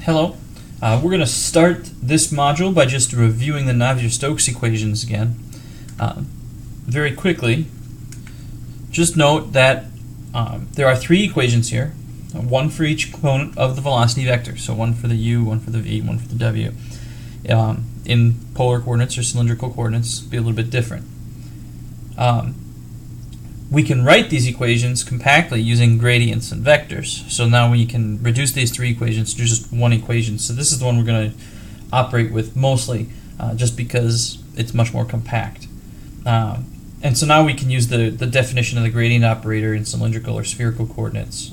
Hello. We're going to start this module by just reviewing the Navier-Stokes equations again. Very quickly, just note that there are three equations here, one for each component of the velocity vector, so one for the u, one for the v, one for the w. In polar coordinates or cylindrical coordinates, it'll be a little bit different. We can write these equations compactly using gradients and vectors. So now we can reduce these three equations to just one equation. So this is the one we're going to operate with mostly, just because it's much more compact. And so now we can use the definition of the gradient operator in cylindrical or spherical coordinates.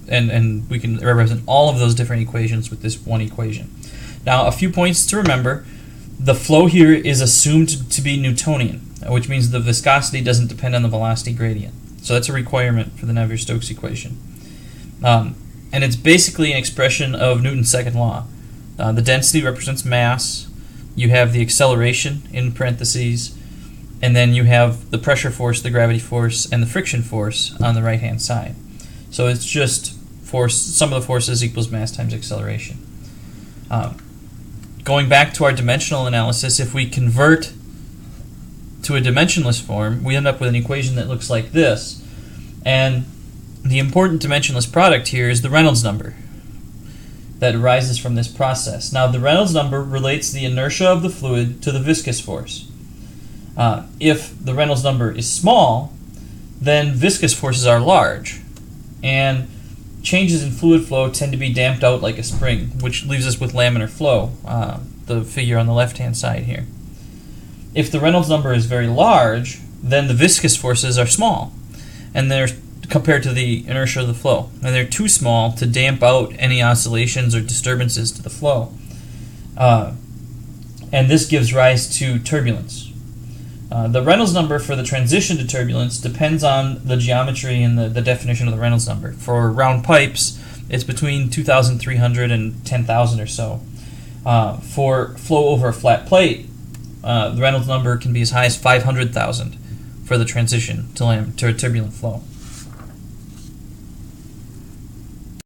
And we can represent all of those different equations with this one equation. Now, a few points to remember. The flow here is assumed to be Newtonian, which means the viscosity doesn't depend on the velocity gradient. So that's a requirement for the Navier-Stokes equation. And it's basically an expression of Newton's second law. The density represents mass, you have the acceleration in parentheses, and then you have the pressure force, the gravity force, and the friction force on the right-hand side. So it's just force, sum of the forces equals mass times acceleration. Going back to our dimensional analysis, if we convert to a dimensionless form, we end up with an equation that looks like this. And the important dimensionless product here is the Reynolds number that arises from this process. Now, the Reynolds number relates the inertia of the fluid to the viscous force. If the Reynolds number is small, then viscous forces are large, and changes in fluid flow tend to be damped out like a spring, which leaves us with laminar flow, the figure on the left-hand side here. If the Reynolds number is very large, then the viscous forces are small, and they're compared to the inertia of the flow, and they're too small to damp out any oscillations or disturbances to the flow. And this gives rise to turbulence. The Reynolds number for the transition to turbulence depends on the geometry and the definition of the Reynolds number. For round pipes, it's between 2,300 and 10,000 or so. For flow over a flat plate, the Reynolds number can be as high as 500,000 for the transition to a turbulent flow.